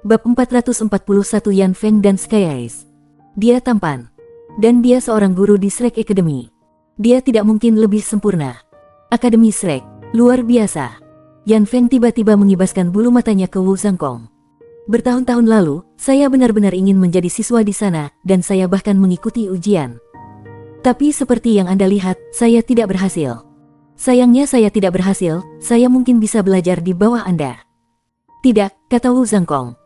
Bab 441 Yan Feng dan Sky Eyes. Dia tampan. Dan dia seorang guru di Shrek Academy. Dia tidak mungkin lebih sempurna. Akademi Shrek, luar biasa. Yan Feng tiba-tiba mengibaskan bulu matanya ke Wu Zhangkong. Bertahun-tahun lalu, saya benar-benar ingin menjadi siswa di sana, dan saya bahkan mengikuti ujian. Tapi seperti yang Anda lihat, saya tidak berhasil. Sayangnya saya tidak berhasil, saya mungkin bisa belajar di bawah Anda. Tidak, kata Wu Zhangkong.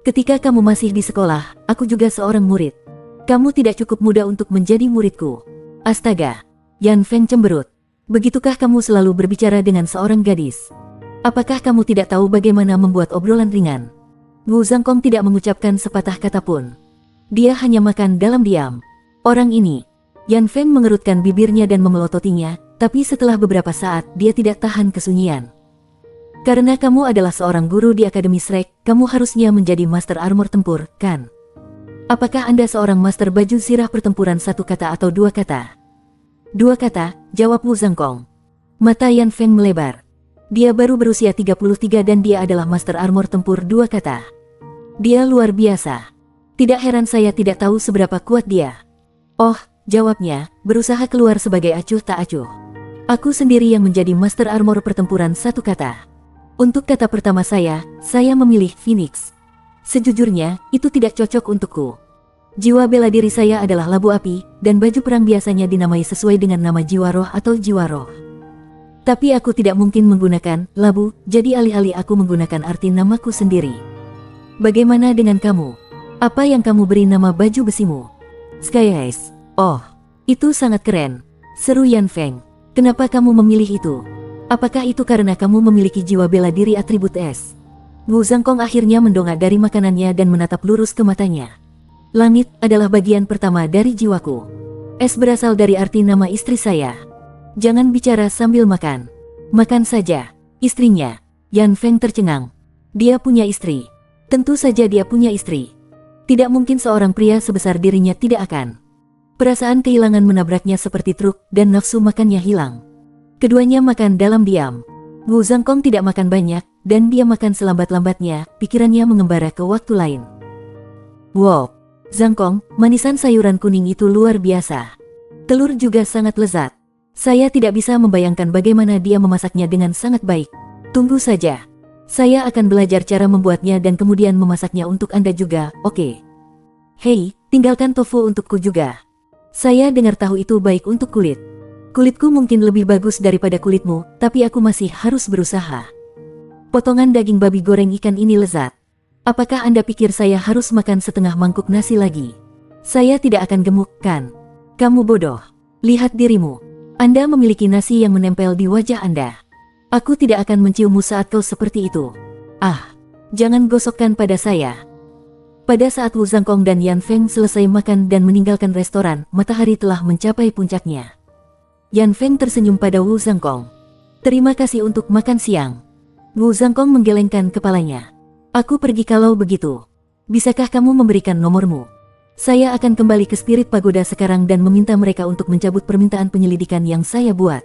Ketika kamu masih di sekolah, aku juga seorang murid. Kamu tidak cukup muda untuk menjadi muridku. Astaga, Yan Feng cemberut. Begitukah kamu selalu berbicara dengan seorang gadis? Apakah kamu tidak tahu bagaimana membuat obrolan ringan? Wu Zhangkong tidak mengucapkan sepatah kata pun. Dia hanya makan dalam diam. Orang ini, Yan Feng mengerutkan bibirnya dan memelototinya, tapi setelah beberapa saat dia tidak tahan kesunyian. Karena kamu adalah seorang guru di Akademi Shrek, kamu harusnya menjadi master armor tempur, kan? Apakah Anda seorang master baju sirah pertempuran satu kata atau dua kata? Dua kata, jawab Wu Zhangkong. Mata Yan Feng melebar. Dia baru berusia 33 dan dia adalah master armor tempur dua kata. Dia luar biasa. Tidak heran saya tidak tahu seberapa kuat dia. Oh, jawabnya, berusaha keluar sebagai acuh tak acuh. Aku sendiri yang menjadi master armor pertempuran satu kata. Untuk kata pertama saya memilih Phoenix. Sejujurnya, itu tidak cocok untukku. Jiwa bela diri saya adalah labu api, dan baju perang biasanya dinamai sesuai dengan nama jiwa roh atau jiwa roh. Tapi aku tidak mungkin menggunakan labu, jadi alih-alih aku menggunakan arti namaku sendiri. Bagaimana dengan kamu? Apa yang kamu beri nama baju besimu? Sky Eyes. Oh, itu sangat keren. Seru Yan Feng. Kenapa kamu memilih itu? Apakah itu karena kamu memiliki jiwa bela diri atribut es? Wu Zhangkong akhirnya mendongak dari makanannya dan menatap lurus ke matanya. Langit adalah bagian pertama dari jiwaku. Es berasal dari arti nama istri saya. Jangan bicara sambil makan. Makan saja. Istrinya. Yan Feng tercengang. Dia punya istri. Tentu saja dia punya istri. Tidak mungkin seorang pria sebesar dirinya tidak akan. Perasaan kehilangan menabraknya seperti truk dan nafsu makannya hilang. Keduanya makan dalam diam. Wu Zhangkong tidak makan banyak, dan dia makan selambat-lambatnya, pikirannya mengembara ke waktu lain. Wow, Zhangkong, manisan sayuran kuning itu luar biasa. Telur juga sangat lezat. Saya tidak bisa membayangkan bagaimana dia memasaknya dengan sangat baik. Tunggu saja. Saya akan belajar cara membuatnya dan kemudian memasaknya untuk Anda juga, oke? Hei, tinggalkan tofu untukku juga. Saya dengar tahu itu baik untuk kulit. Kulitku mungkin lebih bagus daripada kulitmu, tapi aku masih harus berusaha. Potongan daging babi goreng ikan ini lezat. Apakah Anda pikir saya harus makan setengah mangkuk nasi lagi? Saya tidak akan gemuk, kan? Kamu bodoh. Lihat dirimu. Anda memiliki nasi yang menempel di wajah Anda. Aku tidak akan menciummu saat kau seperti itu. Ah, jangan gosokkan pada saya. Pada saat Wu Zhangkong dan Yan Feng selesai makan dan meninggalkan restoran, matahari telah mencapai puncaknya. Yan Feng tersenyum pada Wu Zhangkong. Terima kasih untuk makan siang. Wu Zhangkong menggelengkan kepalanya. Aku pergi kalau begitu. Bisakah kamu memberikan nomormu? Saya akan kembali ke Spirit Pagoda sekarang dan meminta mereka untuk mencabut permintaan penyelidikan yang saya buat.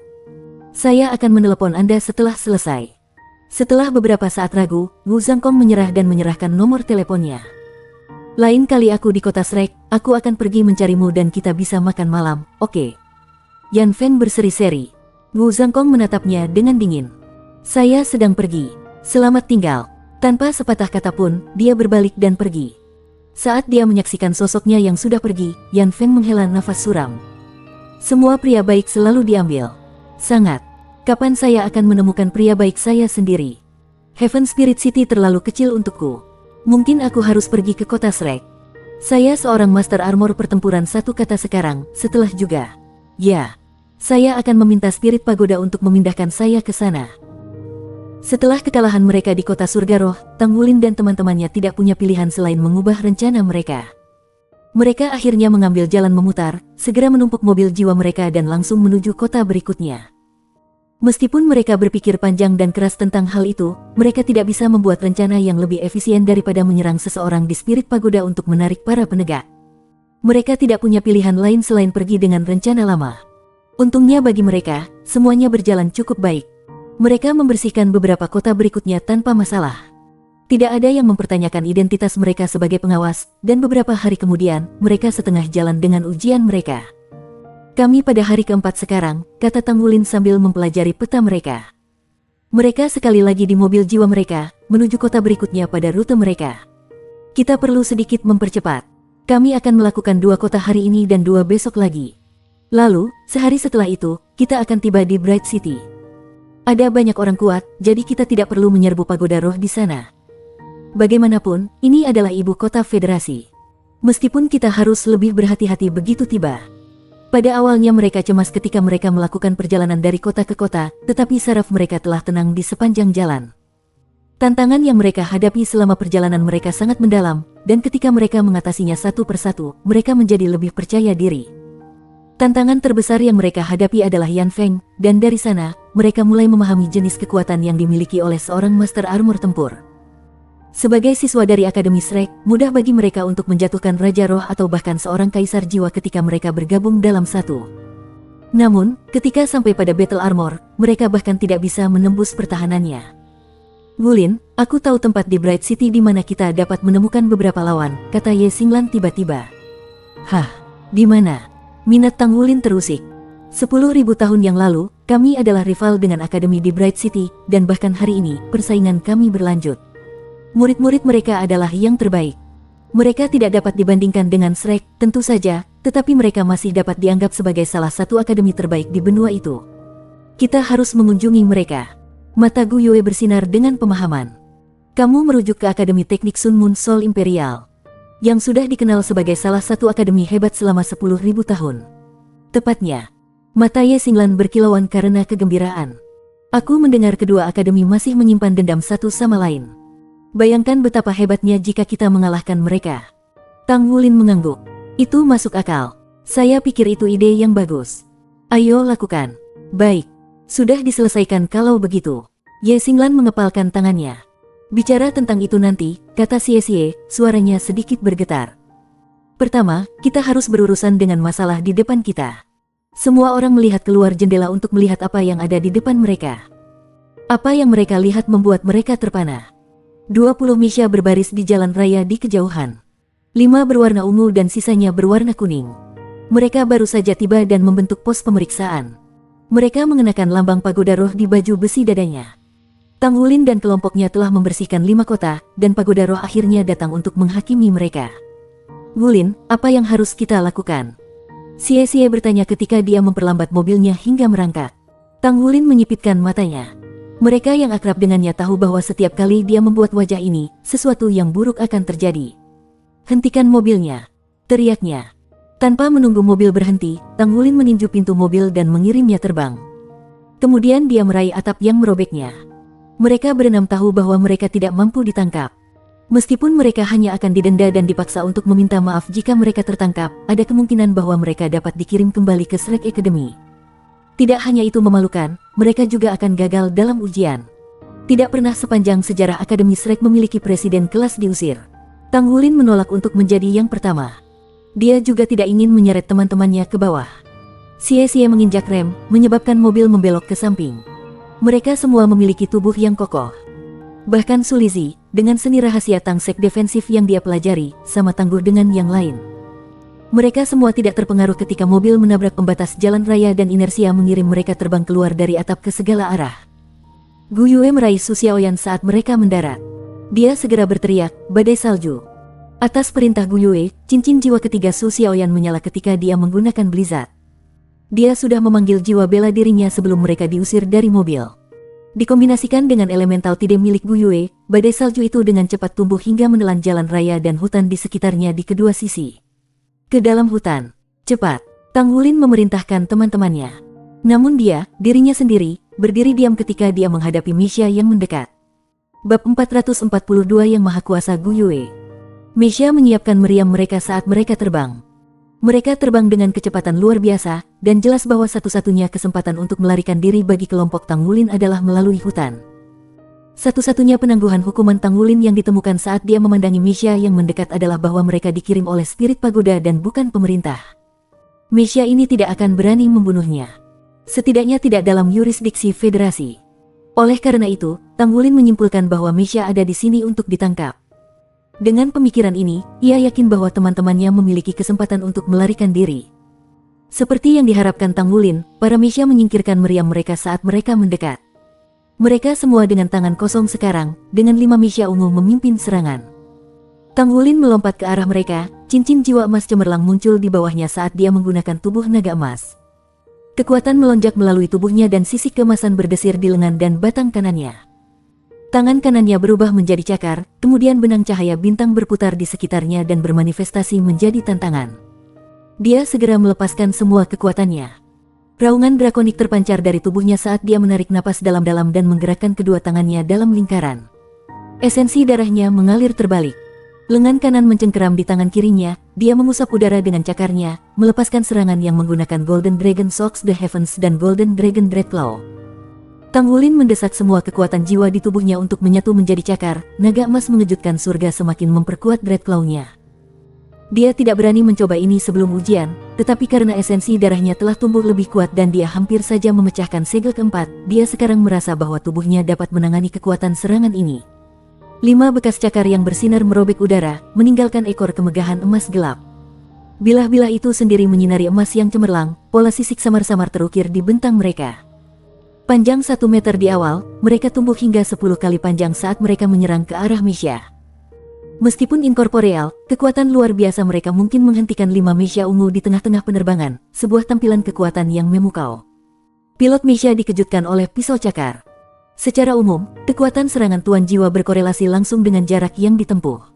Saya akan menelepon Anda setelah selesai. Setelah beberapa saat ragu, Wu Zhangkong menyerah dan menyerahkan nomor teleponnya. Lain kali aku di kota Shrek, aku akan pergi mencarimu dan kita bisa makan malam, oke? Yan Feng berseri-seri. Wu Zhangkong menatapnya dengan dingin. Saya sedang pergi. Selamat tinggal. Tanpa sepatah kata pun, dia berbalik dan pergi. Saat dia menyaksikan sosoknya yang sudah pergi, Yan Feng menghela nafas suram. Semua pria baik selalu diambil. Sangat. Kapan saya akan menemukan pria baik saya sendiri? Heaven Spirit City terlalu kecil untukku. Mungkin aku harus pergi ke kota Shrek. Saya seorang master armor pertempuran satu kata sekarang, setelah juga. Ya. Saya akan meminta Spirit Pagoda untuk memindahkan saya ke sana. Setelah kekalahan mereka di kota surga roh, Tang Wulin dan teman-temannya tidak punya pilihan selain mengubah rencana mereka. Mereka akhirnya mengambil jalan memutar, segera menumpuk mobil jiwa mereka dan langsung menuju kota berikutnya. Meskipun mereka berpikir panjang dan keras tentang hal itu, mereka tidak bisa membuat rencana yang lebih efisien daripada menyerang seseorang di Spirit Pagoda untuk menarik para penegak. Mereka tidak punya pilihan lain selain pergi dengan rencana lama. Untungnya bagi mereka, semuanya berjalan cukup baik. Mereka membersihkan beberapa kota berikutnya tanpa masalah. Tidak ada yang mempertanyakan identitas mereka sebagai pengawas, dan beberapa hari kemudian, mereka setengah jalan dengan ujian mereka. Kami pada hari keempat sekarang, kata Tang Wulin sambil mempelajari peta mereka. Mereka sekali lagi di mobil jiwa mereka, menuju kota berikutnya pada rute mereka. Kita perlu sedikit mempercepat. Kami akan melakukan 2 kota hari ini dan 2 besok lagi. Lalu, sehari setelah itu, kita akan tiba di Bright City. Ada banyak orang kuat, jadi kita tidak perlu menyerbu pagoda roh di sana. Bagaimanapun, ini adalah ibu kota federasi. Meskipun kita harus lebih berhati-hati begitu tiba. Pada awalnya mereka cemas ketika mereka melakukan perjalanan dari kota ke kota, tetapi saraf mereka telah tenang di sepanjang jalan. Tantangan yang mereka hadapi selama perjalanan mereka sangat mendalam, dan ketika mereka mengatasinya satu persatu, mereka menjadi lebih percaya diri. Tantangan terbesar yang mereka hadapi adalah Yan Feng, dan dari sana, mereka mulai memahami jenis kekuatan yang dimiliki oleh seorang master armor tempur. Sebagai siswa dari Akademi Shrek, mudah bagi mereka untuk menjatuhkan Raja Roh atau bahkan seorang Kaisar Jiwa ketika mereka bergabung dalam satu. Namun, ketika sampai pada Battle Armor, mereka bahkan tidak bisa menembus pertahanannya. Wulin, aku tahu tempat di Bright City di mana kita dapat menemukan beberapa lawan, kata Ye Xinglan tiba-tiba. Hah, di mana? Minat Tang Wulin terusik. 10.000 tahun yang lalu, kami adalah rival dengan Akademi di Bright City, dan bahkan hari ini, persaingan kami berlanjut. Murid-murid mereka adalah yang terbaik. Mereka tidak dapat dibandingkan dengan Shrek, tentu saja, tetapi mereka masih dapat dianggap sebagai salah satu akademi terbaik di benua itu. Kita harus mengunjungi mereka. Mata Gu Yue bersinar dengan pemahaman. Kamu merujuk ke Akademi Teknik Sun Moon Soul Imperial, yang sudah dikenal sebagai salah satu akademi hebat selama 10.000 tahun. Tepatnya, mata Ye Xinglan berkilauan karena kegembiraan. Aku mendengar kedua akademi masih menyimpan dendam satu sama lain. Bayangkan betapa hebatnya jika kita mengalahkan mereka. Tang Wulin mengangguk. Itu masuk akal. Saya pikir itu ide yang bagus. Ayo lakukan. Baik. Sudah diselesaikan kalau begitu. Ye Xinglan mengepalkan tangannya. Bicara tentang itu nanti, kata Xie, suaranya sedikit bergetar. Pertama, kita harus berurusan dengan masalah di depan kita. Semua orang melihat keluar jendela untuk melihat apa yang ada di depan mereka. Apa yang mereka lihat membuat mereka terpana. 20 misya berbaris di jalan raya di kejauhan. 5 berwarna ungu dan sisanya berwarna kuning. Mereka baru saja tiba dan membentuk pos pemeriksaan. Mereka mengenakan lambang pagoda roh di baju besi dadanya. Tang Wulin dan kelompoknya telah membersihkan 5 kota, dan pagoda roh akhirnya datang untuk menghakimi mereka. Wulin, apa yang harus kita lakukan? Xie bertanya ketika dia memperlambat mobilnya hingga merangkak. Tang Wulin menyipitkan matanya. Mereka yang akrab dengannya tahu bahwa setiap kali dia membuat wajah ini, sesuatu yang buruk akan terjadi. Hentikan mobilnya, teriaknya. Tanpa menunggu mobil berhenti, Tang Wulin meninju pintu mobil dan mengirimnya terbang. Kemudian dia meraih atap yang merobeknya. Mereka berenam tahu bahwa mereka tidak mampu ditangkap. Meskipun mereka hanya akan didenda dan dipaksa untuk meminta maaf jika mereka tertangkap, ada kemungkinan bahwa mereka dapat dikirim kembali ke Shrek Academy. Tidak hanya itu memalukan, mereka juga akan gagal dalam ujian. Tidak pernah sepanjang sejarah Akademi Shrek memiliki presiden kelas diusir. Tang Wulin menolak untuk menjadi yang pertama. Dia juga tidak ingin menyeret teman-temannya ke bawah. Xie menginjak rem, menyebabkan mobil membelok ke samping. Mereka semua memiliki tubuh yang kokoh. Bahkan Sulizi, dengan seni rahasia tangsek defensif yang dia pelajari, sama tangguh dengan yang lain. Mereka semua tidak terpengaruh ketika mobil menabrak pembatas jalan raya dan inersia mengirim mereka terbang keluar dari atap ke segala arah. Gu Yue meraih Su Xiaoyan saat mereka mendarat. Dia segera berteriak, badai salju. Atas perintah Gu Yue, cincin jiwa ketiga Su Xiaoyan menyala ketika dia menggunakan Blizzard. Dia sudah memanggil jiwa bela dirinya sebelum mereka diusir dari mobil. Dikombinasikan dengan elemental tide milik Gu Yue, badai salju itu dengan cepat tumbuh hingga menelan jalan raya dan hutan di sekitarnya di kedua sisi. Ke dalam hutan. Cepat. Tang Wulin memerintahkan teman-temannya. Namun dia, dirinya sendiri, berdiri diam ketika dia menghadapi Misha yang mendekat. Bab 442 yang Maha Kuasa Gu Yue. Misha menyiapkan meriam mereka saat mereka terbang. Mereka terbang dengan kecepatan luar biasa, dan jelas bahwa satu-satunya kesempatan untuk melarikan diri bagi kelompok Tang Wulin adalah melalui hutan. Satu-satunya penangguhan hukuman Tang Wulin yang ditemukan saat dia memandangi Misha yang mendekat adalah bahwa mereka dikirim oleh spirit pagoda dan bukan pemerintah. Misha ini tidak akan berani membunuhnya. Setidaknya tidak dalam yurisdiksi federasi. Oleh karena itu, Tang Wulin menyimpulkan bahwa Meisha ada di sini untuk ditangkap. Dengan pemikiran ini, ia yakin bahwa teman-temannya memiliki kesempatan untuk melarikan diri. Seperti yang diharapkan Tang Wulin, para Meisha menyingkirkan meriam mereka saat mereka mendekat. Mereka semua dengan tangan kosong sekarang, dengan 5 Meisha ungu memimpin serangan. Tang Wulin melompat ke arah mereka, cincin jiwa emas cemerlang muncul di bawahnya saat dia menggunakan tubuh naga emas. Kekuatan melonjak melalui tubuhnya dan sisik keemasan berdesir di lengan dan batang kanannya. Tangan kanannya berubah menjadi cakar, kemudian benang cahaya bintang berputar di sekitarnya dan bermanifestasi menjadi tantangan. Dia segera melepaskan semua kekuatannya. Raungan drakonik terpancar dari tubuhnya saat dia menarik napas dalam-dalam dan menggerakkan kedua tangannya dalam lingkaran. Esensi darahnya mengalir terbalik. Lengan kanan mencengkeram di tangan kirinya, dia mengusap udara dengan cakarnya, melepaskan serangan yang menggunakan Golden Dragon Shocks the Heavens dan Golden Dragon Dreadclaw. Tang Wulin mendesak semua kekuatan jiwa di tubuhnya untuk menyatu menjadi cakar, naga emas mengejutkan surga semakin memperkuat Dreadclaw-nya. Dia tidak berani mencoba ini sebelum ujian, tetapi karena esensi darahnya telah tumbuh lebih kuat dan dia hampir saja memecahkan segel keempat, dia sekarang merasa bahwa tubuhnya dapat menangani kekuatan serangan ini. 5 bekas cakar yang bersinar merobek udara, meninggalkan ekor kemegahan emas gelap. Bilah-bilah itu sendiri menyinari emas yang cemerlang, pola sisik samar-samar terukir di bentang mereka. Panjang 1 meter di awal, mereka tumbuh hingga 10 kali panjang saat mereka menyerang ke arah Meisha. Meskipun inkorporeal, kekuatan luar biasa mereka mungkin menghentikan 5 Meisha ungu di tengah-tengah penerbangan, sebuah tampilan kekuatan yang memukau. Pilot Meisha dikejutkan oleh pisau cakar. Secara umum, kekuatan serangan tuan jiwa berkorelasi langsung dengan jarak yang ditempuh.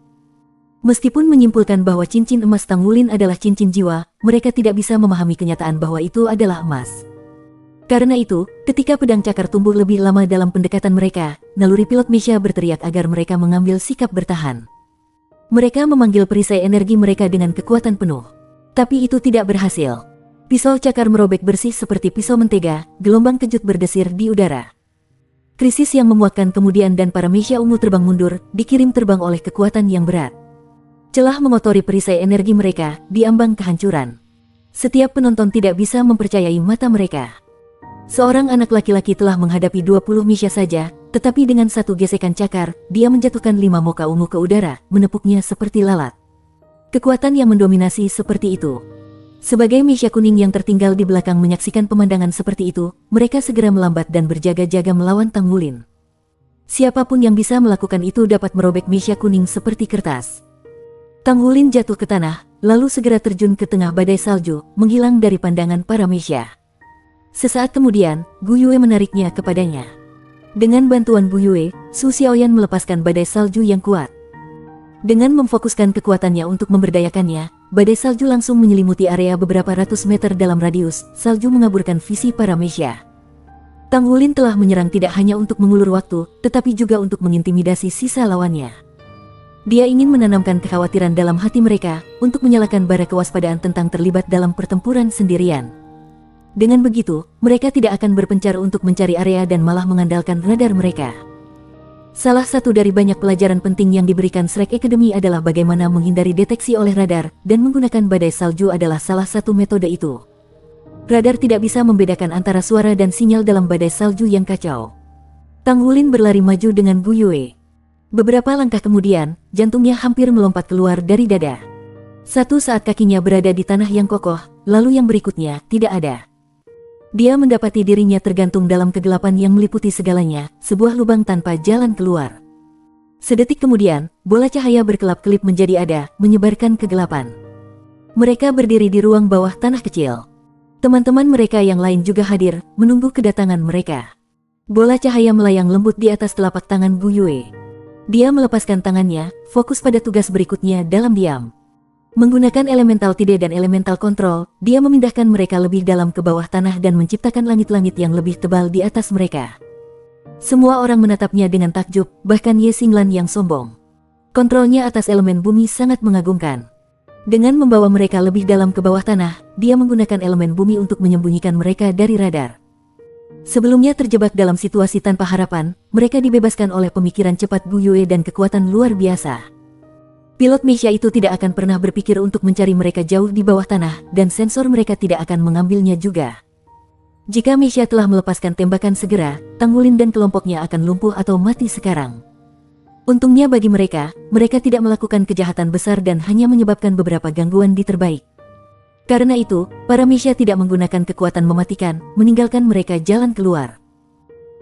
Meskipun menyimpulkan bahwa cincin emas Tang Wulin adalah cincin jiwa, mereka tidak bisa memahami kenyataan bahwa itu adalah emas. Karena itu, ketika pedang cakar tumbuh lebih lama dalam pendekatan mereka, naluri pilot Meisha berteriak agar mereka mengambil sikap bertahan. Mereka memanggil perisai energi mereka dengan kekuatan penuh. Tapi itu tidak berhasil. Pisau cakar merobek bersih seperti pisau mentega, gelombang kejut berdesir di udara. Krisis yang memuakkan kemudian dan para Meisha ungu terbang mundur, dikirim terbang oleh kekuatan yang berat. Celah mengotori perisai energi mereka, diambang kehancuran. Setiap penonton tidak bisa mempercayai mata mereka. Seorang anak laki-laki telah menghadapi 20 Meisha saja, tetapi dengan satu gesekan cakar, dia menjatuhkan 5 moka ungu ke udara, menepuknya seperti lalat. Kekuatan yang mendominasi seperti itu. Sebagai Meisha kuning yang tertinggal di belakang menyaksikan pemandangan seperti itu, mereka segera melambat dan berjaga-jaga melawan Tang Wulin. Siapapun yang bisa melakukan itu dapat merobek Meisha kuning seperti kertas. Tang Wulin jatuh ke tanah, lalu segera terjun ke tengah badai salju, menghilang dari pandangan para Meisha. Sesaat kemudian, Gu Yue menariknya kepadanya. Dengan bantuan Gu Yue, Su Xiaoyan melepaskan badai salju yang kuat. Dengan memfokuskan kekuatannya untuk memberdayakannya, badai salju langsung menyelimuti area beberapa ratus meter dalam radius, salju mengaburkan visi para Meisha. Tang Wulin telah menyerang tidak hanya untuk mengulur waktu, tetapi juga untuk mengintimidasi sisa lawannya. Dia ingin menanamkan kekhawatiran dalam hati mereka, untuk menyalakan bara kewaspadaan tentang terlibat dalam pertempuran sendirian. Dengan begitu, mereka tidak akan berpencar untuk mencari area dan malah mengandalkan radar mereka. Salah satu dari banyak pelajaran penting yang diberikan Shrek Academy adalah bagaimana menghindari deteksi oleh radar, dan menggunakan badai salju adalah salah satu metode itu. Radar tidak bisa membedakan antara suara dan sinyal dalam badai salju yang kacau. Tang Wulin berlari maju dengan Gu Yue. Beberapa langkah kemudian, jantungnya hampir melompat keluar dari dada. Satu saat kakinya berada di tanah yang kokoh, lalu yang berikutnya tidak ada. Dia mendapati dirinya tergantung dalam kegelapan yang meliputi segalanya, sebuah lubang tanpa jalan keluar. Sedetik kemudian, bola cahaya berkelap-kelip menjadi ada, menyebarkan kegelapan. Mereka berdiri di ruang bawah tanah kecil. Teman-teman mereka yang lain juga hadir, menunggu kedatangan mereka. Bola cahaya melayang lembut di atas telapak tangan Gu Yue. Dia melepaskan tangannya, fokus pada tugas berikutnya dalam diam. Menggunakan elemental tide dan elemental kontrol, dia memindahkan mereka lebih dalam ke bawah tanah dan menciptakan langit-langit yang lebih tebal di atas mereka. Semua orang menatapnya dengan takjub, bahkan Ye Xinglan yang sombong. Kontrolnya atas elemen bumi sangat mengagumkan. Dengan membawa mereka lebih dalam ke bawah tanah, dia menggunakan elemen bumi untuk menyembunyikan mereka dari radar. Sebelumnya terjebak dalam situasi tanpa harapan, mereka dibebaskan oleh pemikiran cepat Gu Yue dan kekuatan luar biasa. Pilot Meisha itu tidak akan pernah berpikir untuk mencari mereka jauh di bawah tanah, dan sensor mereka tidak akan mengambilnya juga. Jika Meisha telah melepaskan tembakan segera, Tang Wulin dan kelompoknya akan lumpuh atau mati sekarang. Untungnya bagi mereka, mereka tidak melakukan kejahatan besar dan hanya menyebabkan beberapa gangguan di terbaik. Karena itu, para Meisha tidak menggunakan kekuatan mematikan, meninggalkan mereka jalan keluar.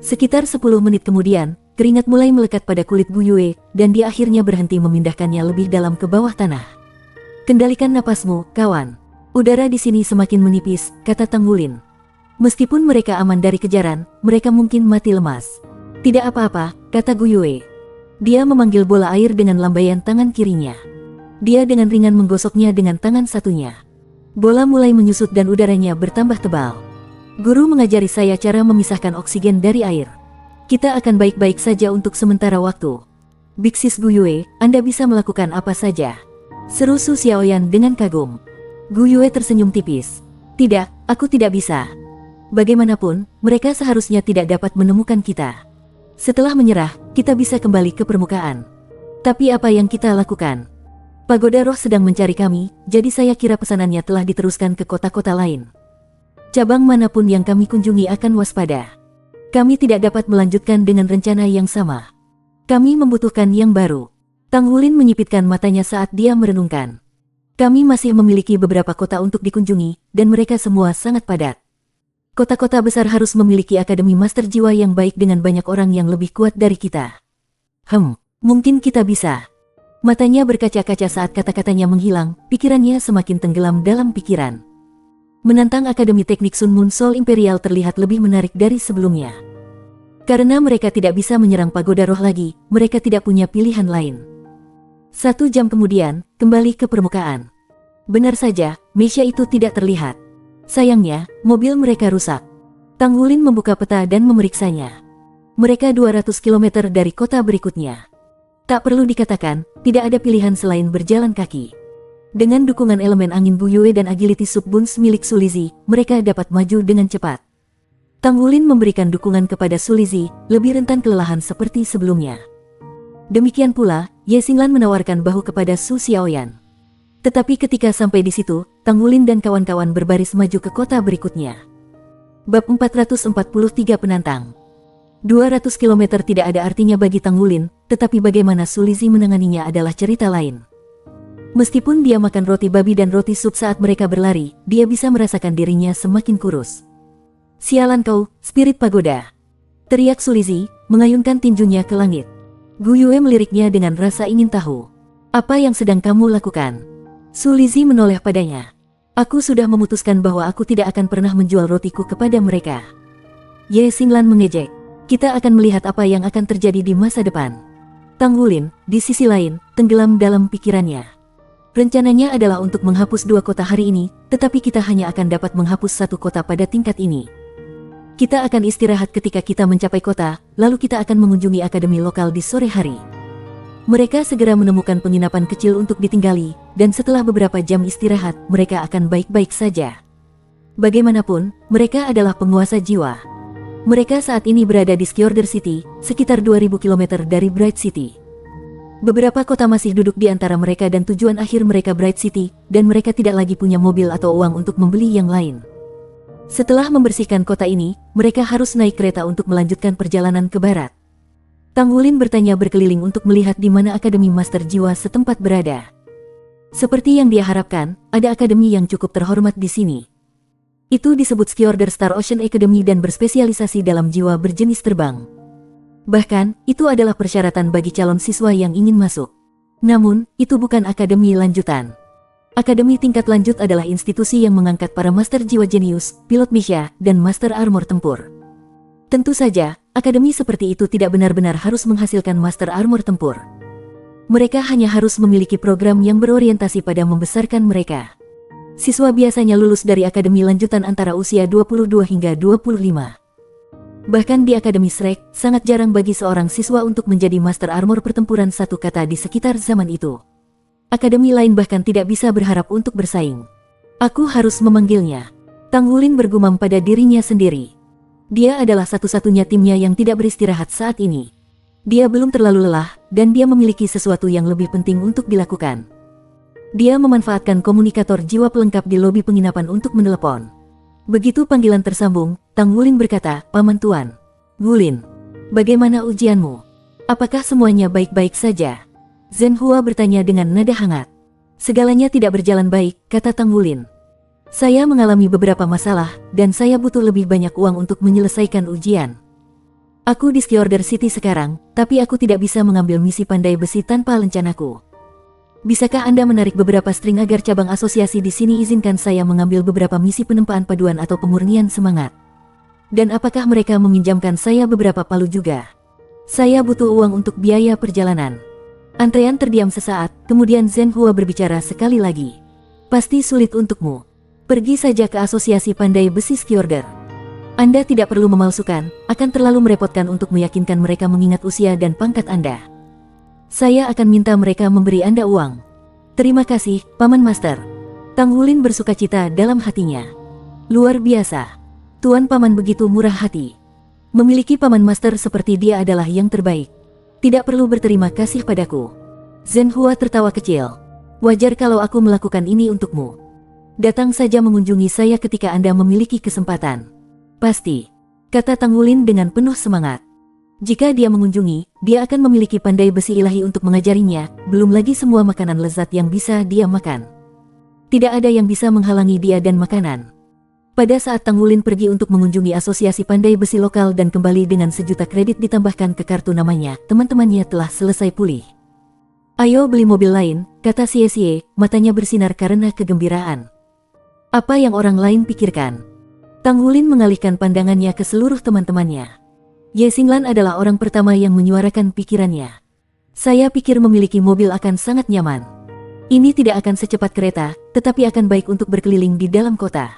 Sekitar 10 menit kemudian, keringat mulai melekat pada kulit Gu Yue, dan dia akhirnya berhenti memindahkannya lebih dalam ke bawah tanah. Kendalikan napasmu, kawan. Udara di sini semakin menipis, kata Tang Wulin. Meskipun mereka aman dari kejaran, mereka mungkin mati lemas. Tidak apa-apa, kata Gu Yue. Dia memanggil bola air dengan lambaian tangan kirinya. Dia dengan ringan menggosoknya dengan tangan satunya. Bola mulai menyusut dan udaranya bertambah tebal. Guru mengajari saya cara memisahkan oksigen dari air. Kita akan baik-baik saja untuk sementara waktu. Biksis Gu Yue, Anda bisa melakukan apa saja. Seru Su Xiaoyan dengan kagum. Gu Yue tersenyum tipis. Tidak, aku tidak bisa. Bagaimanapun, mereka seharusnya tidak dapat menemukan kita. Setelah menyerah, kita bisa kembali ke permukaan. Tapi apa yang kita lakukan? Pagoda Roh sedang mencari kami, jadi saya kira pesanannya telah diteruskan ke kota-kota lain. Cabang manapun yang kami kunjungi akan waspada. Kami tidak dapat melanjutkan dengan rencana yang sama. Kami membutuhkan yang baru. Tang Wulin menyipitkan matanya saat dia merenungkan. Kami masih memiliki beberapa kota untuk dikunjungi, dan mereka semua sangat padat. Kota-kota besar harus memiliki akademi master jiwa yang baik dengan banyak orang yang lebih kuat dari kita. Mungkin kita bisa. Matanya berkaca-kaca saat kata-katanya menghilang, pikirannya semakin tenggelam dalam pikiran. Menantang Akademi Teknik Sun Moon Soul Imperial terlihat lebih menarik dari sebelumnya. Karena mereka tidak bisa menyerang Pagoda Roh lagi, mereka tidak punya pilihan lain. 1 jam kemudian, kembali ke permukaan. Benar saja, Meisha itu tidak terlihat. Sayangnya, mobil mereka rusak. Tang Wulin membuka peta dan memeriksanya. Mereka 200 km dari kota berikutnya. Tak perlu dikatakan, tidak ada pilihan selain berjalan kaki. Dengan dukungan elemen angin Gu Yue dan agility sub-buns milik Sulizi, mereka dapat maju dengan cepat. Tang Wulin memberikan dukungan kepada Sulizi, lebih rentan kelelahan seperti sebelumnya. Demikian pula, Ye Xinglan menawarkan bahu kepada Su Xiaoyan. Tetapi ketika sampai di situ, Tang Wulin dan kawan-kawan berbaris maju ke kota berikutnya. Bab 443 Penantang. 200 km tidak ada artinya bagi Tang Wulin, tetapi bagaimana Sulizi menanganinya adalah cerita lain. Meskipun dia makan roti babi dan roti sup saat mereka berlari, dia bisa merasakan dirinya semakin kurus. Sialan kau, spirit pagoda! Teriak Sulizi, mengayunkan tinjunya ke langit. Gu Yue meliriknya dengan rasa ingin tahu. Apa yang sedang kamu lakukan? Sulizi menoleh padanya. Aku sudah memutuskan bahwa aku tidak akan pernah menjual rotiku kepada mereka. Ye Xinglan mengejek. Kita akan melihat apa yang akan terjadi di masa depan. Tang Wulin, di sisi lain, tenggelam dalam pikirannya. Rencananya adalah untuk menghapus 2 kota hari ini, tetapi kita hanya akan dapat menghapus 1 kota pada tingkat ini. Kita akan istirahat ketika kita mencapai kota, lalu kita akan mengunjungi akademi lokal di sore hari. Mereka segera menemukan penginapan kecil untuk ditinggali, dan setelah beberapa jam istirahat, mereka akan baik-baik saja. Bagaimanapun, mereka adalah penguasa jiwa. Mereka saat ini berada di Skyorder City, sekitar 2000 km dari Bright City. Beberapa kota masih duduk di antara mereka dan tujuan akhir mereka Bright City, dan mereka tidak lagi punya mobil atau uang untuk membeli yang lain. Setelah membersihkan kota ini, mereka harus naik kereta untuk melanjutkan perjalanan ke barat. Tang Wulin bertanya berkeliling untuk melihat di mana Akademi Master Jiwa setempat berada. Seperti yang dia harapkan, ada akademi yang cukup terhormat di sini. Itu disebut Skyorder Star Ocean Academy dan berspesialisasi dalam jiwa berjenis terbang. Bahkan, itu adalah persyaratan bagi calon siswa yang ingin masuk. Namun, itu bukan akademi lanjutan. Akademi tingkat lanjut adalah institusi yang mengangkat para Master Jiwa Jenius, Pilot Meisha, dan Master Armor Tempur. Tentu saja, akademi seperti itu tidak benar-benar harus menghasilkan Master Armor Tempur. Mereka hanya harus memiliki program yang berorientasi pada membesarkan mereka. Siswa biasanya lulus dari akademi lanjutan antara usia 22 hingga 25. Bahkan di Akademi Shrek, sangat jarang bagi seorang siswa untuk menjadi Master Armor Pertempuran satu kata di sekitar zaman itu. Akademi lain bahkan tidak bisa berharap untuk bersaing. Aku harus memanggilnya. Tang Wulin bergumam pada dirinya sendiri. Dia adalah satu-satunya timnya yang tidak beristirahat saat ini. Dia belum terlalu lelah, dan dia memiliki sesuatu yang lebih penting untuk dilakukan. Dia memanfaatkan komunikator jiwa pelengkap di lobi penginapan untuk menelepon. Begitu panggilan tersambung, Tang Wulin berkata, "Paman Tuan." "Wulin, bagaimana ujianmu? Apakah semuanya baik-baik saja?" Zhen Hua bertanya dengan nada hangat. "Segalanya tidak berjalan baik," kata Tang Wulin. "Saya mengalami beberapa masalah, dan saya butuh lebih banyak uang untuk menyelesaikan ujian. Aku di Skyorder City sekarang, tapi aku tidak bisa mengambil misi pandai besi tanpa lencanaku. Bisakah Anda menarik beberapa string agar cabang asosiasi di sini izinkan saya mengambil beberapa misi penempaan paduan atau pemurnian semangat? Dan apakah mereka meminjamkan saya beberapa palu juga? Saya butuh uang untuk biaya perjalanan." Antrean terdiam sesaat, kemudian Zhen Hua berbicara sekali lagi. "Pasti sulit untukmu. Pergi saja ke asosiasi pandai besi Skyorder. Anda tidak perlu memalsukan, akan terlalu merepotkan untuk meyakinkan mereka mengingat usia dan pangkat Anda. Saya akan minta mereka memberi Anda uang." "Terima kasih, Paman Master." Tang Wulin bersukacita dalam hatinya. "Luar biasa. Tuan Paman begitu murah hati. Memiliki Paman Master seperti dia adalah yang terbaik. Tidak perlu berterima kasih padaku." Zhen Hua tertawa kecil. "Wajar kalau aku melakukan ini untukmu. Datang saja mengunjungi saya ketika Anda memiliki kesempatan." "Pasti," kata Tang Wulin dengan penuh semangat. Jika dia mengunjungi, dia akan memiliki pandai besi ilahi untuk mengajarinya, belum lagi semua makanan lezat yang bisa dia makan. Tidak ada yang bisa menghalangi dia dan makanan. Pada saat Tang Wulin pergi untuk mengunjungi asosiasi pandai besi lokal dan kembali dengan 1 juta kredit ditambahkan ke kartu namanya, teman-temannya telah selesai pulih. "Ayo beli mobil lain," kata Xie, matanya bersinar karena kegembiraan. "Apa yang orang lain pikirkan?" Tang Wulin mengalihkan pandangannya ke seluruh teman-temannya. Ye Xinglan adalah orang pertama yang menyuarakan pikirannya. "Saya pikir memiliki mobil akan sangat nyaman. Ini tidak akan secepat kereta, tetapi akan baik untuk berkeliling di dalam kota.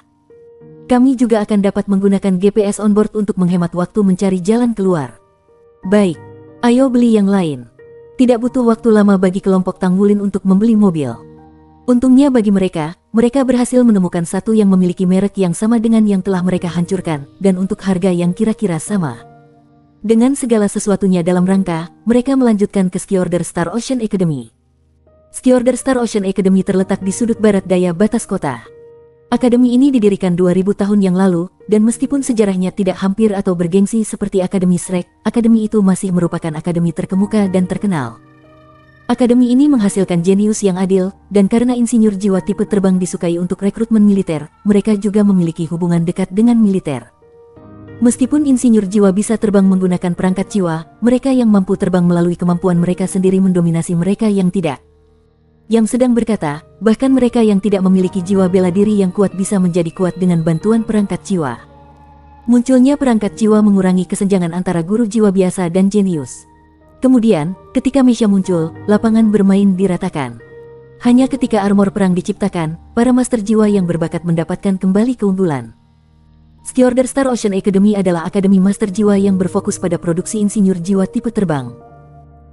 Kami juga akan dapat menggunakan GPS onboard untuk menghemat waktu mencari jalan keluar." "Baik, ayo beli yang lain." Tidak butuh waktu lama bagi kelompok Tang Wulin untuk membeli mobil. Untungnya bagi mereka berhasil menemukan satu yang memiliki merek yang sama dengan yang telah mereka hancurkan, dan untuk harga yang kira-kira sama. Dengan segala sesuatunya dalam rangka, mereka melanjutkan ke Skyorder Star Ocean Academy. Skyorder Star Ocean Academy terletak di sudut barat daya batas kota. Akademi ini didirikan 2000 tahun yang lalu, dan meskipun sejarahnya tidak hampir atau bergengsi seperti Akademi Shrek, akademi itu masih merupakan akademi terkemuka dan terkenal. Akademi ini menghasilkan jenius yang adil, dan karena insinyur jiwa tipe terbang disukai untuk rekrutmen militer, mereka juga memiliki hubungan dekat dengan militer. Meskipun insinyur jiwa bisa terbang menggunakan perangkat jiwa, mereka yang mampu terbang melalui kemampuan mereka sendiri mendominasi mereka yang tidak. Yang sedang berkata, bahkan mereka yang tidak memiliki jiwa bela diri yang kuat bisa menjadi kuat dengan bantuan perangkat jiwa. Munculnya perangkat jiwa mengurangi kesenjangan antara guru jiwa biasa dan jenius. Kemudian, ketika Mesha muncul, lapangan bermain diratakan. Hanya ketika armor perang diciptakan, para master jiwa yang berbakat mendapatkan kembali keunggulan. Skyorder Star Ocean Academy adalah akademi master jiwa yang berfokus pada produksi insinyur jiwa tipe terbang.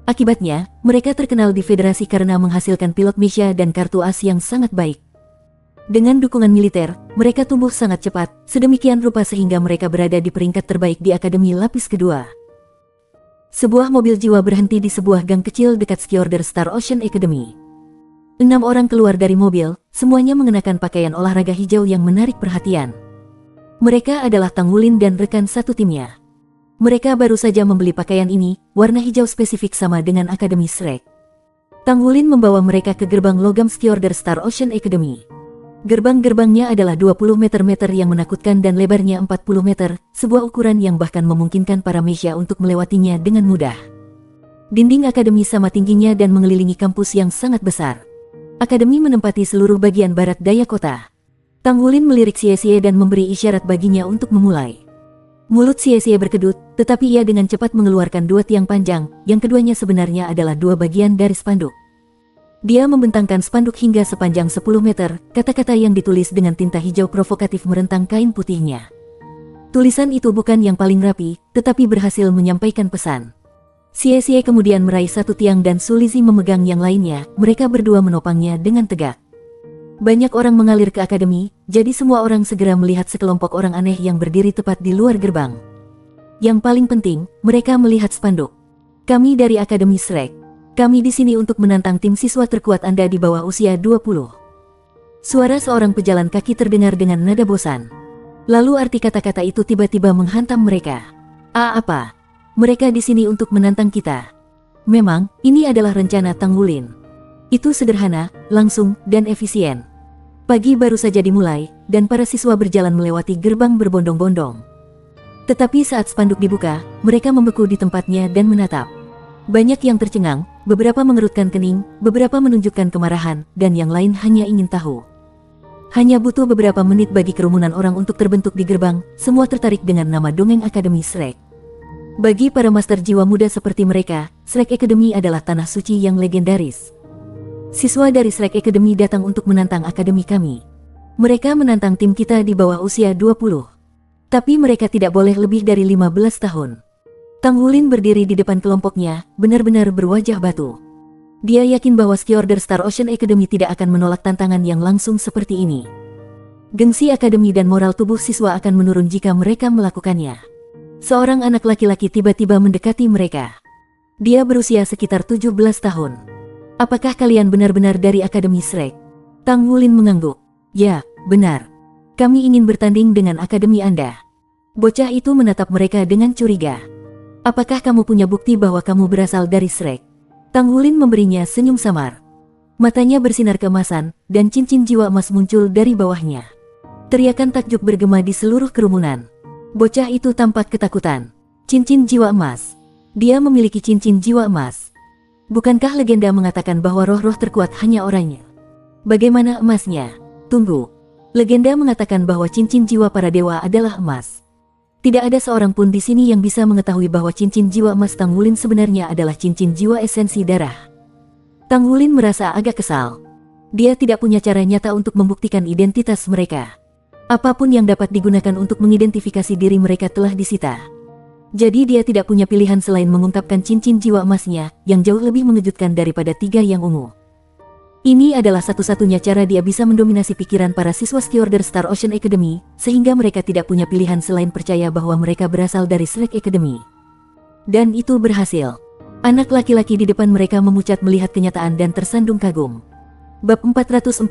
Akibatnya, mereka terkenal di federasi karena menghasilkan pilot Mesha dan kartu as yang sangat baik. Dengan dukungan militer, mereka tumbuh sangat cepat, sedemikian rupa sehingga mereka berada di peringkat terbaik di akademi lapis kedua. Sebuah mobil jiwa berhenti di sebuah gang kecil dekat Skyorder Star Ocean Academy. 6 orang keluar dari mobil, semuanya mengenakan pakaian olahraga hijau yang menarik perhatian. Mereka adalah Tang Wulin dan rekan satu timnya. Mereka baru saja membeli pakaian ini, warna hijau spesifik sama dengan Akademi Shrek. Tang Wulin membawa mereka ke gerbang logam Skyorder Star Ocean Academy. Gerbang-gerbangnya adalah 20 meter yang menakutkan dan lebarnya 40 meter, sebuah ukuran yang bahkan memungkinkan para Mesha untuk melewatinya dengan mudah. Dinding akademi sama tingginya dan mengelilingi kampus yang sangat besar. Akademi menempati seluruh bagian barat daya kota. Tang Wulin melirik Xie dan memberi isyarat baginya untuk memulai. Mulut Xie berkedut, tetapi ia dengan cepat mengeluarkan 2 tiang panjang, yang keduanya sebenarnya adalah 2 bagian dari spanduk. Dia membentangkan spanduk hingga sepanjang 10 meter, kata-kata yang ditulis dengan tinta hijau provokatif merentang kain putihnya. Tulisan itu bukan yang paling rapi, tetapi berhasil menyampaikan pesan. Xie kemudian meraih 1 tiang dan Su Lizhi memegang yang lainnya, mereka berdua menopangnya dengan tegak. Banyak orang mengalir ke akademi, jadi semua orang segera melihat sekelompok orang aneh yang berdiri tepat di luar gerbang. Yang paling penting, mereka melihat spanduk. "Kami dari Akademi Shrek. Kami di sini untuk menantang tim siswa terkuat Anda di bawah usia 20. Suara seorang pejalan kaki terdengar dengan nada bosan. Lalu arti kata-kata itu tiba-tiba menghantam mereka. Apa? Mereka di sini untuk menantang kita. Memang, ini adalah rencana Tang Wulin. Itu sederhana, langsung, dan efisien. Pagi baru saja dimulai, dan para siswa berjalan melewati gerbang berbondong-bondong. Tetapi saat spanduk dibuka, mereka membeku di tempatnya dan menatap. Banyak yang tercengang, beberapa mengerutkan kening, beberapa menunjukkan kemarahan, dan yang lain hanya ingin tahu. Hanya butuh beberapa menit bagi kerumunan orang untuk terbentuk di gerbang, semua tertarik dengan nama dongeng Akademi Shrek. Bagi para master jiwa muda seperti mereka, Shrek Academy adalah tanah suci yang legendaris. Siswa dari Shrek Academy datang untuk menantang akademi kami. Mereka menantang tim kita di bawah usia 20. Tapi mereka tidak boleh lebih dari 15 tahun. Tang Wulin berdiri di depan kelompoknya, benar-benar berwajah batu. Dia yakin bahwa Skyorder Star Ocean Academy tidak akan menolak tantangan yang langsung seperti ini. Gengsi akademi dan moral tubuh siswa akan menurun jika mereka melakukannya. Seorang anak laki-laki tiba-tiba mendekati mereka. Dia berusia sekitar 17 tahun. Apakah kalian benar-benar dari Akademi Shrek? Tang Wulin mengangguk. Ya, benar. Kami ingin bertanding dengan akademi Anda. Bocah itu menatap mereka dengan curiga. Apakah kamu punya bukti bahwa kamu berasal dari Shrek? Tang Wulin memberinya senyum samar. Matanya bersinar keemasan, dan cincin jiwa emas muncul dari bawahnya. Teriakan takjub bergema di seluruh kerumunan. Bocah itu tampak ketakutan. Cincin jiwa emas. Dia memiliki cincin jiwa emas. Bukankah legenda mengatakan bahwa roh-roh terkuat hanya orangnya? Bagaimana emasnya? Tunggu. Legenda mengatakan bahwa cincin jiwa para dewa adalah emas. Tidak ada seorang pun di sini yang bisa mengetahui bahwa cincin jiwa emas Tang Wulin sebenarnya adalah cincin jiwa esensi darah. Tang Wulin merasa agak kesal. Dia tidak punya cara nyata untuk membuktikan identitas mereka. Apapun yang dapat digunakan untuk mengidentifikasi diri mereka telah disita. Jadi dia tidak punya pilihan selain mengungkapkan cincin jiwa emasnya, yang jauh lebih mengejutkan daripada 3 yang ungu. Ini adalah satu-satunya cara dia bisa mendominasi pikiran para siswa Skyorder Star Ocean Academy, sehingga mereka tidak punya pilihan selain percaya bahwa mereka berasal dari Shrek Academy. Dan itu berhasil. Anak laki-laki di depan mereka memucat melihat kenyataan dan tersandung kagum. Bab 444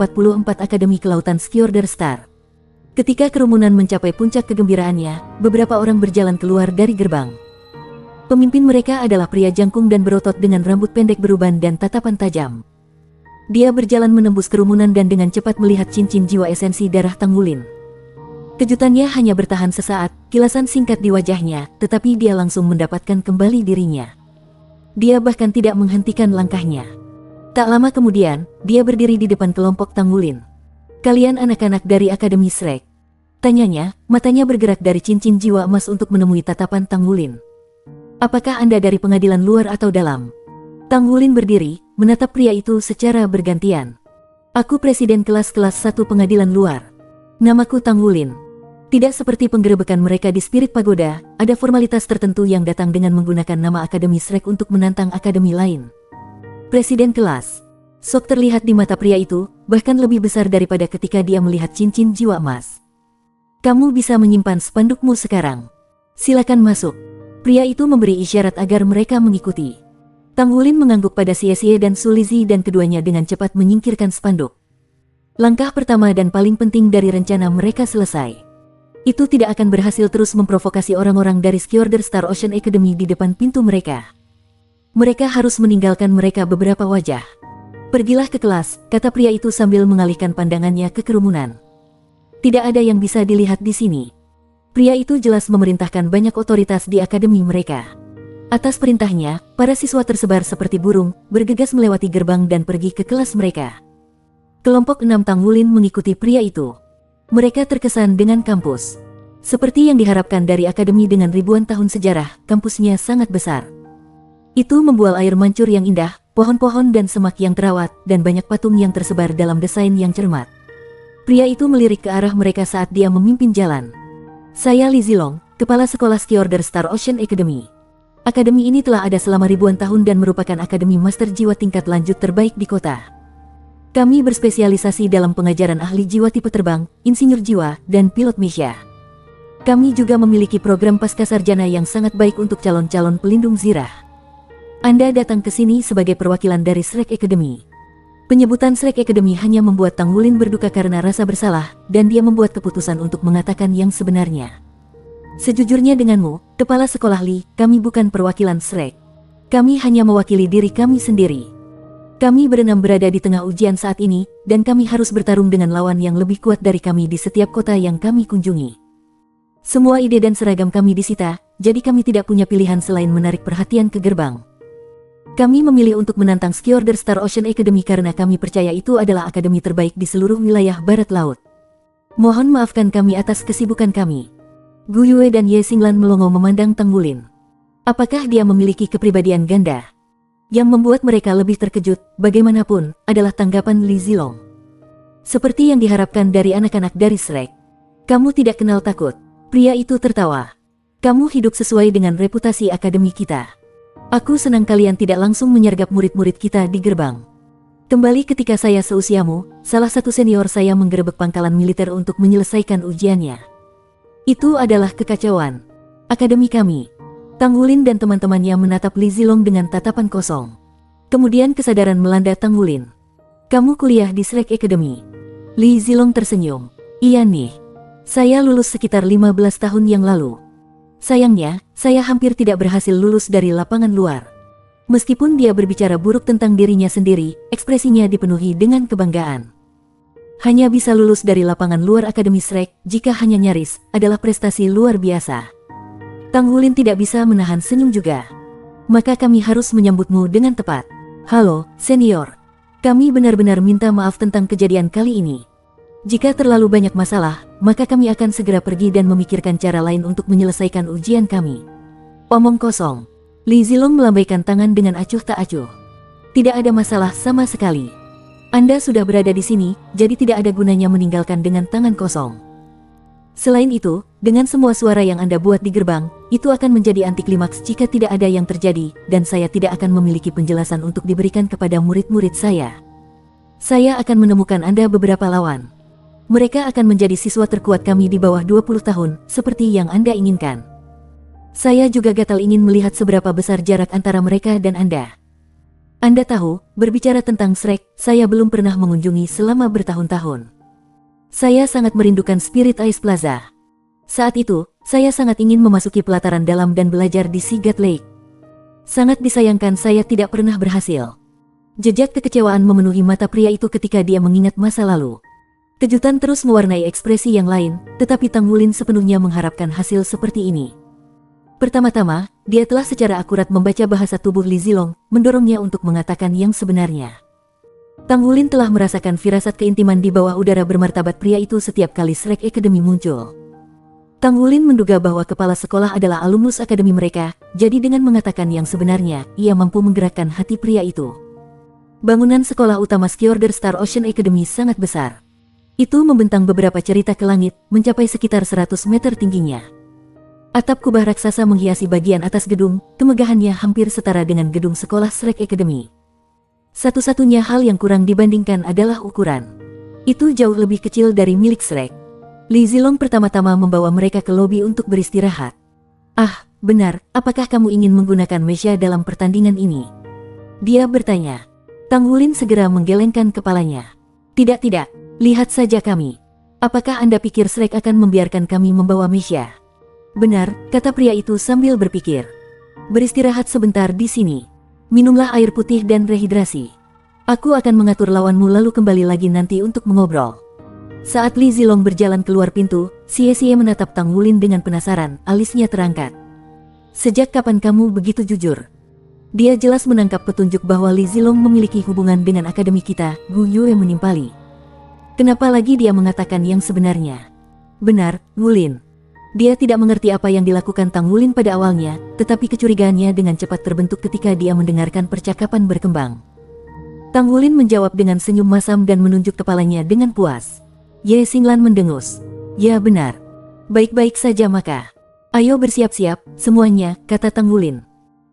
Akademi Kelautan Skyorder Star. Ketika kerumunan mencapai puncak kegembiraannya, beberapa orang berjalan keluar dari gerbang. Pemimpin mereka adalah pria jangkung dan berotot dengan rambut pendek beruban dan tatapan tajam. Dia berjalan menembus kerumunan dan dengan cepat melihat cincin jiwa esensi darah Tang Wulin. Kejutannya hanya bertahan sesaat, kilasan singkat di wajahnya, tetapi dia langsung mendapatkan kembali dirinya. Dia bahkan tidak menghentikan langkahnya. Tak lama kemudian, dia berdiri di depan kelompok Tang Wulin. Kalian anak-anak dari Akademi Shrek? Tanyanya, matanya bergerak dari cincin jiwa emas untuk menemui tatapan Tang Wulin. Apakah Anda dari pengadilan luar atau dalam? Tang Wulin berdiri, menatap pria itu secara bergantian. Aku presiden kelas-kelas 1 pengadilan luar. Namaku Tang Wulin. Tidak seperti penggerebekan mereka di Spirit Pagoda, ada formalitas tertentu yang datang dengan menggunakan nama Akademi Shrek untuk menantang akademi lain. Presiden kelas. Sok terlihat di mata pria itu, bahkan lebih besar daripada ketika dia melihat cincin jiwa emas. Kamu bisa menyimpan spandukmu sekarang. Silakan masuk. Pria itu memberi isyarat agar mereka mengikuti. Tang Wulin mengangguk pada Xie dan Su Lizhi dan keduanya dengan cepat menyingkirkan spanduk. Langkah pertama dan paling penting dari rencana mereka selesai. Itu tidak akan berhasil terus memprovokasi orang-orang dari Skyorder Star Ocean Academy di depan pintu mereka. Mereka harus meninggalkan mereka beberapa wajah. Pergilah ke kelas, kata pria itu sambil mengalihkan pandangannya ke kerumunan. Tidak ada yang bisa dilihat di sini. Pria itu jelas memerintahkan banyak otoritas di akademi mereka. Atas perintahnya, para siswa tersebar seperti burung, bergegas melewati gerbang dan pergi ke kelas mereka. Kelompok 6 Tang Wulin mengikuti pria itu. Mereka terkesan dengan kampus. Seperti yang diharapkan dari akademi dengan ribuan tahun sejarah, kampusnya sangat besar. Itu membual air mancur yang indah, pohon-pohon dan semak yang terawat, dan banyak patung yang tersebar dalam desain yang cermat. Pria itu melirik ke arah mereka saat dia memimpin jalan. Saya Li Zilong, Kepala Sekolah Skyorder Star Ocean Academy. Akademi ini telah ada selama ribuan tahun dan merupakan akademi master jiwa tingkat lanjut terbaik di kota. Kami berspesialisasi dalam pengajaran ahli jiwa tipe terbang, insinyur jiwa, dan pilot misya. Kami juga memiliki program pascasarjana yang sangat baik untuk calon-calon pelindung zirah. Anda datang ke sini sebagai perwakilan dari Shrek Academy. Penyebutan Shrek Academy hanya membuat Tang Wulin berduka karena rasa bersalah, dan dia membuat keputusan untuk mengatakan yang sebenarnya. Sejujurnya denganmu, kepala sekolah Li, kami bukan perwakilan Shrek. Kami hanya mewakili diri kami sendiri. Kami berenam berada di tengah ujian saat ini, dan kami harus bertarung dengan lawan yang lebih kuat dari kami di setiap kota yang kami kunjungi. Semua ide dan seragam kami disita, jadi kami tidak punya pilihan selain menarik perhatian ke gerbang. Kami memilih untuk menantang Skyorder Star Ocean Academy karena kami percaya itu adalah akademi terbaik di seluruh wilayah barat laut. Mohon maafkan kami atas kesibukan kami. Gu Yue dan Ye Xinglan melongo memandang Tang Wulin. Apakah dia memiliki kepribadian ganda? Yang membuat mereka lebih terkejut, bagaimanapun, adalah tanggapan Li Zilong. Seperti yang diharapkan dari anak-anak dari Shrek. Kamu tidak kenal takut. Pria itu tertawa. Kamu hidup sesuai dengan reputasi akademi kita. Aku senang kalian tidak langsung menyergap murid-murid kita di gerbang. Kembali ketika saya seusiamu, salah satu senior saya menggerebek pangkalan militer untuk menyelesaikan ujiannya. Itu adalah kekacauan. Akademi kami. Tang Wulin dan teman-temannya menatap Li Zilong dengan tatapan kosong. Kemudian kesadaran melanda Tang Wulin. Kamu kuliah di Shrek Academy. Li Zilong tersenyum. Iya nih. Saya lulus sekitar 15 tahun yang lalu. Sayangnya, saya hampir tidak berhasil lulus dari lapangan luar. Meskipun dia berbicara buruk tentang dirinya sendiri, ekspresinya dipenuhi dengan kebanggaan. Hanya bisa lulus dari lapangan luar Akademi Shrek, jika hanya nyaris, adalah prestasi luar biasa. Tang Wulin tidak bisa menahan senyum juga. Maka kami harus menyambutmu dengan tepat. Halo, senior. Kami benar-benar minta maaf tentang kejadian kali ini. Jika terlalu banyak masalah, maka kami akan segera pergi dan memikirkan cara lain untuk menyelesaikan ujian kami. Omong kosong. Li Zilong melambaikan tangan dengan acuh tak acuh. Tidak ada masalah sama sekali. Anda sudah berada di sini, jadi tidak ada gunanya meninggalkan dengan tangan kosong. Selain itu, dengan semua suara yang Anda buat di gerbang, itu akan menjadi antiklimaks jika tidak ada yang terjadi, dan saya tidak akan memiliki penjelasan untuk diberikan kepada murid-murid saya. Saya akan menemukan Anda beberapa lawan. Mereka akan menjadi siswa terkuat kami di bawah 20 tahun, seperti yang Anda inginkan. Saya juga gatal ingin melihat seberapa besar jarak antara mereka dan Anda. Anda tahu, berbicara tentang Shrek, saya belum pernah mengunjungi selama bertahun-tahun. Saya sangat merindukan Spirit Ice Plaza. Saat itu, saya sangat ingin memasuki pelataran dalam dan belajar di Seagate Lake. Sangat disayangkan saya tidak pernah berhasil. Jejak kekecewaan memenuhi mata pria itu ketika dia mengingat masa lalu. Kejutan terus mewarnai ekspresi yang lain, tetapi Tang Wulin sepenuhnya mengharapkan hasil seperti ini. Pertama-tama, dia telah secara akurat membaca bahasa tubuh Li Zilong, mendorongnya untuk mengatakan yang sebenarnya. Tang Wulin telah merasakan firasat keintiman di bawah udara bermartabat pria itu setiap kali Shrek Academy muncul. Tang Wulin menduga bahwa kepala sekolah adalah alumnus akademi mereka, jadi dengan mengatakan yang sebenarnya, ia mampu menggerakkan hati pria itu. Bangunan sekolah utama Skyorder Star Ocean Academy sangat besar. Itu membentang beberapa cerita ke langit, mencapai sekitar 100 meter tingginya. Atap kubah raksasa menghiasi bagian atas gedung, kemegahannya hampir setara dengan gedung sekolah Shrek Academy. Satu-satunya hal yang kurang dibandingkan adalah ukuran. Itu jauh lebih kecil dari milik Shrek. Li Zilong pertama-tama membawa mereka ke lobi untuk beristirahat. Ah, benar, apakah kamu ingin menggunakan meja dalam pertandingan ini? Dia bertanya. Tang Wulin segera menggelengkan kepalanya. Tidak. Lihat saja kami. Apakah Anda pikir Shrek akan membiarkan kami membawa meja? Benar, kata pria itu sambil berpikir. Beristirahat sebentar di sini. Minumlah air putih dan rehidrasi. Aku akan mengatur lawanmu lalu kembali lagi nanti untuk mengobrol. Saat Li Zilong berjalan keluar pintu, Xie menatap Tang Wulin dengan penasaran, alisnya terangkat. Sejak kapan kamu begitu jujur? Dia jelas menangkap petunjuk bahwa Li Zilong memiliki hubungan dengan akademi kita, Gu Yue menimpali. Kenapa lagi dia mengatakan yang sebenarnya? Benar, Wulin. Dia tidak mengerti apa yang dilakukan Tang Wulin pada awalnya, tetapi kecurigaannya dengan cepat terbentuk ketika dia mendengarkan percakapan berkembang. Tang Wulin menjawab dengan senyum masam dan menunjuk kepalanya dengan puas. Ye Xinglan mendengus. Ya benar. Baik-baik saja maka. Ayo bersiap-siap, semuanya, kata Tang Wulin.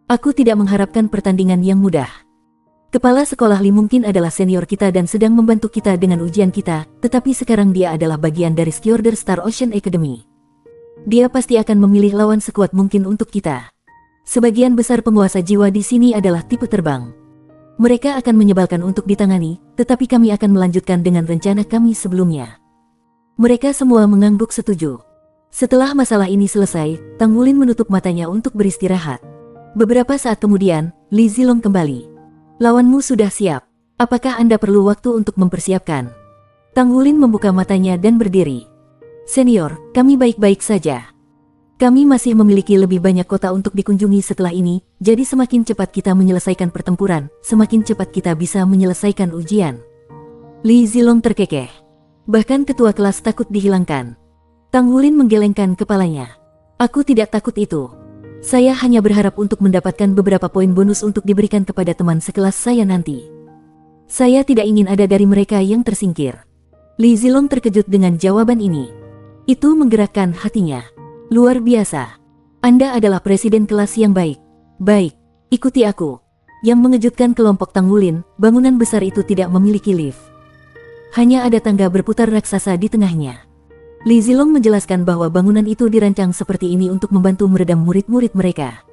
Aku tidak mengharapkan pertandingan yang mudah. Kepala sekolah Li mungkin adalah senior kita dan sedang membantu kita dengan ujian kita, tetapi sekarang dia adalah bagian dari Skyorder Star Ocean Academy. Dia pasti akan memilih lawan sekuat mungkin untuk kita. Sebagian besar penguasa jiwa di sini adalah tipe terbang. Mereka akan menyebalkan untuk ditangani, tetapi kami akan melanjutkan dengan rencana kami sebelumnya. Mereka semua mengangguk setuju. Setelah masalah ini selesai, Tang Wulin menutup matanya untuk beristirahat. Beberapa saat kemudian, Li Zilong kembali. Lawanmu sudah siap. Apakah Anda perlu waktu untuk mempersiapkan? Tang Wulin membuka matanya dan berdiri. Senior, kami baik-baik saja. Kami masih memiliki lebih banyak kota untuk dikunjungi setelah ini, jadi semakin cepat kita menyelesaikan pertempuran, semakin cepat kita bisa menyelesaikan ujian. Li Zilong terkekeh. Bahkan ketua kelas takut dihilangkan. Tang Wulin menggelengkan kepalanya. Aku tidak takut itu. Saya hanya berharap untuk mendapatkan beberapa poin bonus untuk diberikan kepada teman sekelas saya nanti. Saya tidak ingin ada dari mereka yang tersingkir. Li Zilong terkejut dengan jawaban ini. Itu menggerakkan hatinya. Luar biasa. Anda adalah presiden kelas yang baik. Baik, ikuti aku. Yang mengejutkan kelompok Tang Wulin, bangunan besar itu tidak memiliki lift. Hanya ada tangga berputar raksasa di tengahnya. Li Zilong menjelaskan bahwa bangunan itu dirancang seperti ini untuk membantu meredam murid-murid mereka.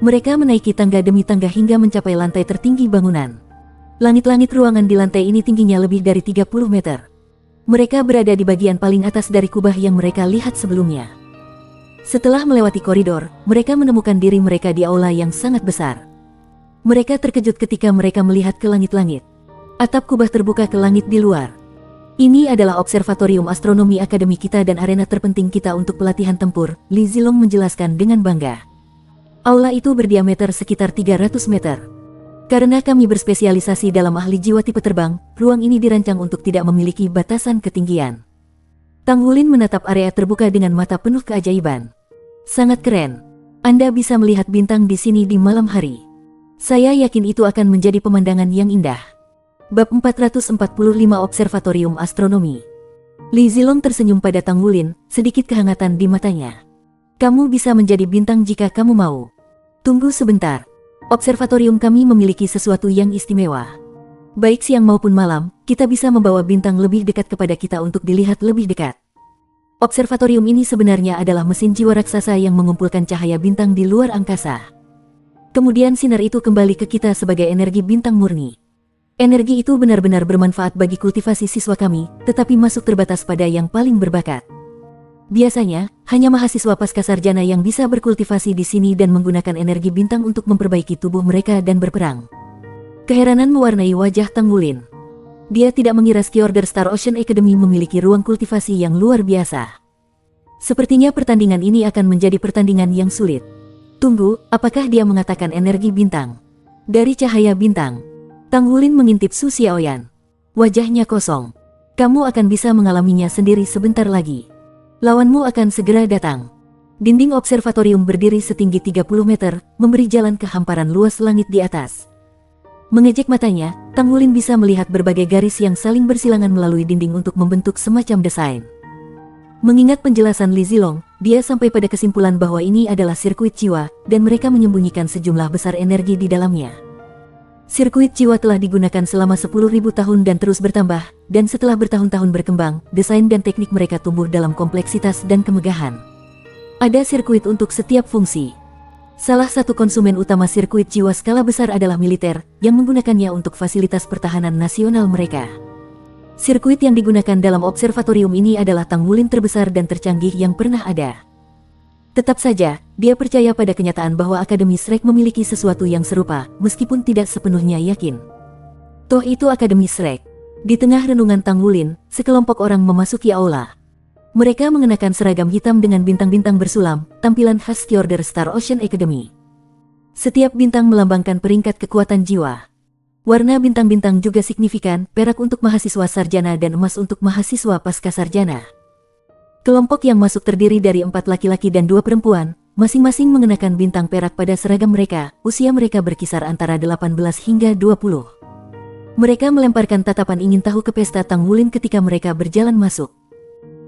Mereka menaiki tangga demi tangga hingga mencapai lantai tertinggi bangunan. Langit-langit ruangan di lantai ini tingginya lebih dari 30 meter. Mereka berada di bagian paling atas dari kubah yang mereka lihat sebelumnya. Setelah melewati koridor, mereka menemukan diri mereka di aula yang sangat besar. Mereka terkejut ketika mereka melihat ke langit-langit. Atap kubah terbuka ke langit di luar. Ini adalah observatorium astronomi akademi kita dan arena terpenting kita untuk pelatihan tempur, Li Zilong menjelaskan dengan bangga. Aula itu berdiameter sekitar 300 meter. Karena kami berspesialisasi dalam ahli jiwa tipe terbang, ruang ini dirancang untuk tidak memiliki batasan ketinggian. Tang Wulin menatap area terbuka dengan mata penuh keajaiban. Sangat keren. Anda bisa melihat bintang di sini di malam hari. Saya yakin itu akan menjadi pemandangan yang indah. Bab 445 Observatorium Astronomi. Li Zilong tersenyum pada Tang Wulin, sedikit kehangatan di matanya. Kamu bisa menjadi bintang jika kamu mau. Tunggu sebentar. Observatorium kami memiliki sesuatu yang istimewa. Baik siang maupun malam, kita bisa membawa bintang lebih dekat kepada kita untuk dilihat lebih dekat. Observatorium ini sebenarnya adalah mesin jiwa raksasa yang mengumpulkan cahaya bintang di luar angkasa. Kemudian sinar itu kembali ke kita sebagai energi bintang murni. Energi itu benar-benar bermanfaat bagi kultivasi siswa kami, tetapi masuk terbatas pada yang paling berbakat. Biasanya, hanya mahasiswa pascasarjana yang bisa berkultivasi di sini dan menggunakan energi bintang untuk memperbaiki tubuh mereka dan berperang. Keheranan mewarnai wajah Tang Wulin. Dia tidak mengira Ski Order Star Ocean Academy memiliki ruang kultivasi yang luar biasa. Sepertinya pertandingan ini akan menjadi pertandingan yang sulit. Tunggu, apakah dia mengatakan energi bintang? Dari cahaya bintang. Tang Wulin mengintip Su Xiaoyan. Wajahnya kosong. Kamu akan bisa mengalaminya sendiri sebentar lagi. Lawanmu akan segera datang. Dinding observatorium berdiri setinggi 30 meter, memberi jalan ke hamparan luas langit di atas. Mengejek matanya, Tang Wulin bisa melihat berbagai garis yang saling bersilangan melalui dinding untuk membentuk semacam desain. Mengingat penjelasan Li Zilong, dia sampai pada kesimpulan bahwa ini adalah sirkuit jiwa, dan mereka menyembunyikan sejumlah besar energi di dalamnya. Sirkuit jiwa telah digunakan selama 10.000 tahun dan terus bertambah, dan setelah bertahun-tahun berkembang, desain dan teknik mereka tumbuh dalam kompleksitas dan kemegahan. Ada sirkuit untuk setiap fungsi. Salah satu konsumen utama sirkuit jiwa skala besar adalah militer, yang menggunakannya untuk fasilitas pertahanan nasional mereka. Sirkuit yang digunakan dalam observatorium ini adalah Tang Wulin terbesar dan tercanggih yang pernah ada. Tetap saja, dia percaya pada kenyataan bahwa Akademi Shrek memiliki sesuatu yang serupa, meskipun tidak sepenuhnya yakin. Toh itu Akademi Shrek. Di tengah renungan Tang Wulin, sekelompok orang memasuki aula. Mereka mengenakan seragam hitam dengan bintang-bintang bersulam, tampilan khas Ski Order Star Ocean Academy. Setiap bintang melambangkan peringkat kekuatan jiwa. Warna bintang-bintang juga signifikan, perak untuk mahasiswa sarjana dan emas untuk mahasiswa pascasarjana. Kelompok yang masuk terdiri dari 4 laki-laki dan 2 perempuan, masing-masing mengenakan bintang perak pada seragam mereka, usia mereka berkisar antara 18 hingga 20. Mereka melemparkan tatapan ingin tahu ke pesta Tang Wulin ketika mereka berjalan masuk.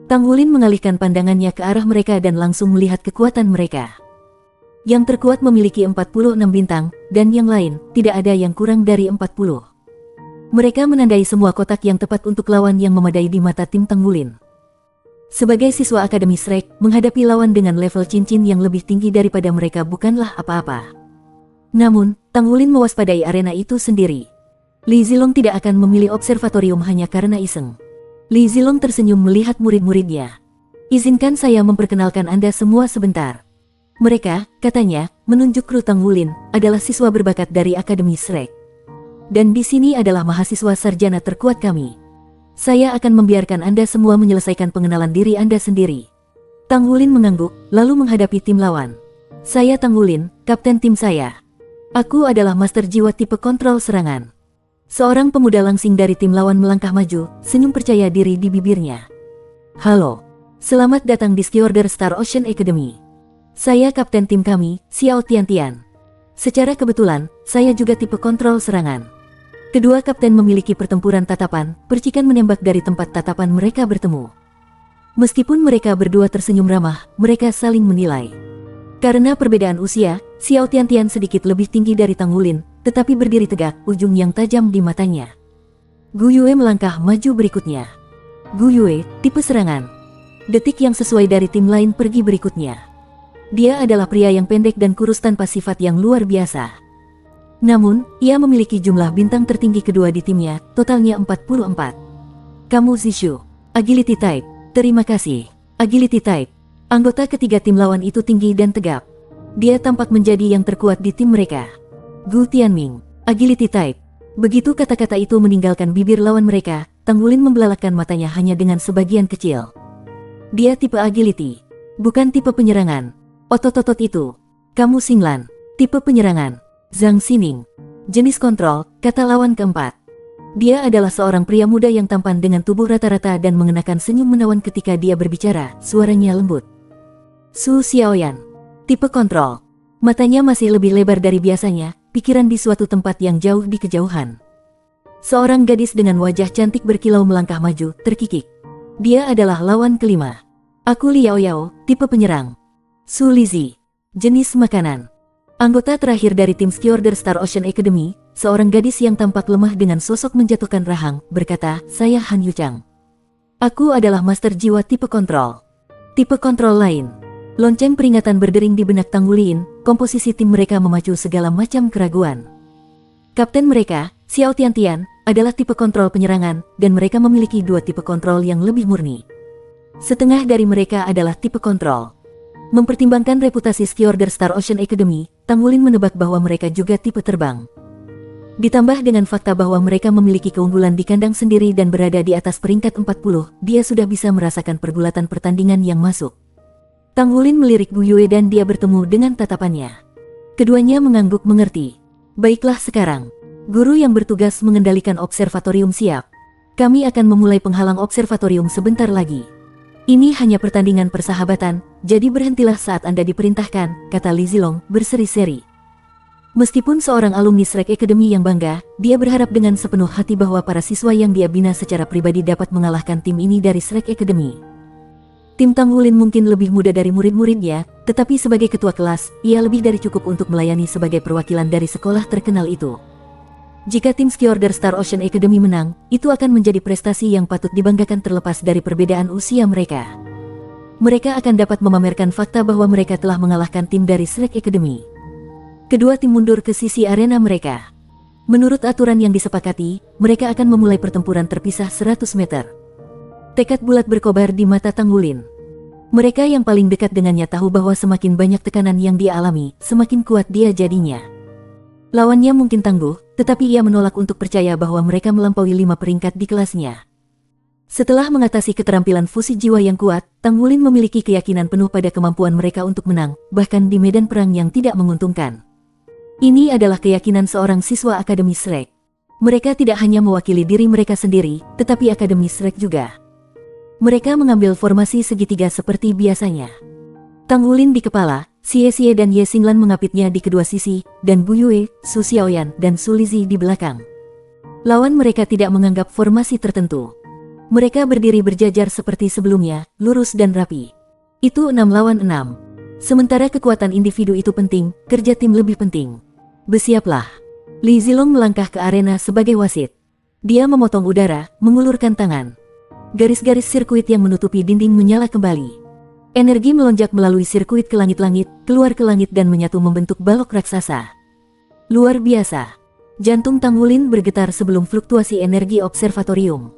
Tang Wulin mengalihkan pandangannya ke arah mereka dan langsung melihat kekuatan mereka. Yang terkuat memiliki 46 bintang, dan yang lain, tidak ada yang kurang dari 40. Mereka menandai semua kotak yang tepat untuk lawan yang memadai di mata tim Tang Wulin. Sebagai siswa Akademi Shrek, menghadapi lawan dengan level cincin yang lebih tinggi daripada mereka bukanlah apa-apa. Namun, Tang Wulin mewaspadai arena itu sendiri. Li Zilong tidak akan memilih observatorium hanya karena iseng. Li Zilong tersenyum melihat murid-muridnya. Izinkan saya memperkenalkan Anda semua sebentar. Mereka, katanya, menunjuk kru Tang Wulin, adalah siswa berbakat dari Akademi Shrek. Dan di sini adalah mahasiswa sarjana terkuat kami. Saya akan membiarkan Anda semua menyelesaikan pengenalan diri Anda sendiri. Tang Wulin mengangguk, lalu menghadapi tim lawan. Saya Tang Wulin, kapten tim saya. Aku adalah master jiwa tipe kontrol serangan. Seorang pemuda langsing dari tim lawan melangkah maju, senyum percaya diri di bibirnya. Halo, selamat datang di Skiorder Star Ocean Academy. Saya kapten tim kami, Xiao Tiantian. Secara kebetulan, saya juga tipe kontrol serangan. Kedua kapten memiliki pertempuran tatapan, percikan menembak dari tempat tatapan mereka bertemu. Meskipun mereka berdua tersenyum ramah, mereka saling menilai. Karena perbedaan usia, Xiao Tiantian sedikit lebih tinggi dari Tang Wulin, tetapi berdiri tegak, ujung yang tajam di matanya. Gu Yue melangkah maju berikutnya. Gu Yue, tipe serangan. Detik yang sesuai dari tim lain pergi berikutnya. Dia adalah pria yang pendek dan kurus tanpa sifat yang luar biasa. Namun, ia memiliki jumlah bintang tertinggi kedua di timnya, totalnya 44. Kamu Zishu, Agility Type. Terima kasih. Agility Type. Anggota ketiga tim lawan itu tinggi dan tegap. Dia tampak menjadi yang terkuat di tim mereka. Gu Tianming, Agility Type. Begitu kata-kata itu meninggalkan bibir lawan mereka, Tang Wulin membelalakan matanya hanya dengan sebagian kecil. Dia tipe Agility, bukan tipe penyerangan. Otot-otot itu. Kamu Xinglan, tipe penyerangan. Zhang Xining, jenis kontrol, kata lawan keempat. Dia adalah seorang pria muda yang tampan dengan tubuh rata-rata dan mengenakan senyum menawan ketika dia berbicara, suaranya lembut. Su Xiaoyan, tipe kontrol. Matanya masih lebih lebar dari biasanya, pikiran di suatu tempat yang jauh di kejauhan. Seorang gadis dengan wajah cantik berkilau melangkah maju, terkikik. Dia adalah lawan kelima. Aku Liao Yao, tipe penyerang. Su Lizhi, jenis makanan. Anggota terakhir dari tim Skiorder Star Ocean Academy, seorang gadis yang tampak lemah dengan sosok menjatuhkan rahang, berkata, saya Han Yuchang. Aku adalah master jiwa tipe kontrol. Tipe kontrol lain. Lonceng peringatan berdering di benak Tang Wulin, komposisi tim mereka memacu segala macam keraguan. Kapten mereka, Xiao Tiantian, adalah tipe kontrol penyerangan, dan mereka memiliki dua tipe kontrol yang lebih murni. Setengah dari mereka adalah tipe kontrol. Mempertimbangkan reputasi Skiorder Star Ocean Academy, Tang Wulin menebak bahwa mereka juga tipe terbang. Ditambah dengan fakta bahwa mereka memiliki keunggulan di kandang sendiri dan berada di atas peringkat 40, dia sudah bisa merasakan pergulatan pertandingan yang masuk. Tang Wulin melirik Gu Yue dan dia bertemu dengan tatapannya. Keduanya mengangguk mengerti. Baiklah sekarang. Guru yang bertugas mengendalikan observatorium siap. Kami akan memulai penghalang observatorium sebentar lagi. Ini hanya pertandingan persahabatan, jadi berhentilah saat Anda diperintahkan, kata Li Zilong, berseri-seri. Meskipun seorang alumni Shrek Academy yang bangga, dia berharap dengan sepenuh hati bahwa para siswa yang dia bina secara pribadi dapat mengalahkan tim ini dari Shrek Academy. Tim Tang Wulin mungkin lebih muda dari murid-muridnya, tetapi sebagai ketua kelas, ia lebih dari cukup untuk melayani sebagai perwakilan dari sekolah terkenal itu. Jika tim Skiorder Star Ocean Academy menang, itu akan menjadi prestasi yang patut dibanggakan terlepas dari perbedaan usia mereka. Mereka akan dapat memamerkan fakta bahwa mereka telah mengalahkan tim dari Shrek Academy. Kedua tim mundur ke sisi arena mereka. Menurut aturan yang disepakati, mereka akan memulai pertempuran terpisah 100 meter. Tekad bulat berkobar di mata Tang Wulin. Mereka yang paling dekat dengannya tahu bahwa semakin banyak tekanan yang dia alami, semakin kuat dia jadinya. Lawannya mungkin tangguh, tetapi ia menolak untuk percaya bahwa mereka melampaui 5 peringkat di kelasnya. Setelah mengatasi keterampilan fusi jiwa yang kuat, Tang Wulin memiliki keyakinan penuh pada kemampuan mereka untuk menang, bahkan di medan perang yang tidak menguntungkan. Ini adalah keyakinan seorang siswa Akademi Shrek. Mereka tidak hanya mewakili diri mereka sendiri, tetapi Akademi Shrek juga. Mereka mengambil formasi segitiga seperti biasanya. Tang Wulin di kepala, Xie Xie dan Ye Xinglan mengapitnya di kedua sisi, dan Gu Yue, Su Xiaoyan, dan Su Lizhi di belakang. Lawan mereka tidak menganggap formasi tertentu. Mereka berdiri berjajar seperti sebelumnya, lurus dan rapi. Itu 6 lawan 6. Sementara kekuatan individu itu penting, kerja tim lebih penting. Bersiaplah. Li Zilong melangkah ke arena sebagai wasit. Dia memotong udara, mengulurkan tangan. Garis-garis sirkuit yang menutupi dinding menyala kembali. Energi melonjak melalui sirkuit ke langit-langit, keluar ke langit dan menyatu membentuk balok raksasa. Luar biasa. Jantung Tang Wulin bergetar sebelum fluktuasi energi observatorium.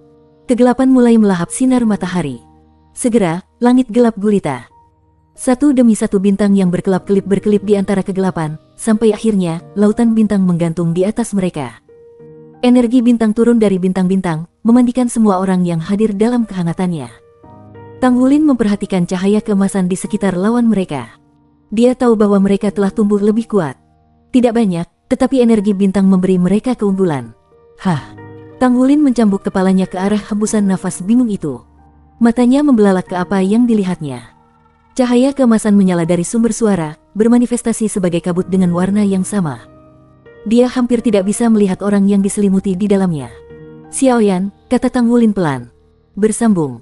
Kegelapan mulai melahap sinar matahari. Segera, langit gelap gulita. Satu demi satu bintang yang berkelap-kelip berkelip di antara kegelapan, sampai akhirnya, lautan bintang menggantung di atas mereka. Energi bintang turun dari bintang-bintang, memandikan semua orang yang hadir dalam kehangatannya. Tang Wulin memperhatikan cahaya keemasan di sekitar lawan mereka. Dia tahu bahwa mereka telah tumbuh lebih kuat. Tidak banyak, tetapi energi bintang memberi mereka keunggulan. Hah! Tang Wulin mencambuk kepalanya ke arah hembusan nafas bingung itu. Matanya membelalak ke apa yang dilihatnya. Cahaya keemasan menyala dari sumber suara, bermanifestasi sebagai kabut dengan warna yang sama. Dia hampir tidak bisa melihat orang yang diselimuti di dalamnya. Xiaoyan, kata Tang Wulin pelan. Bersambung.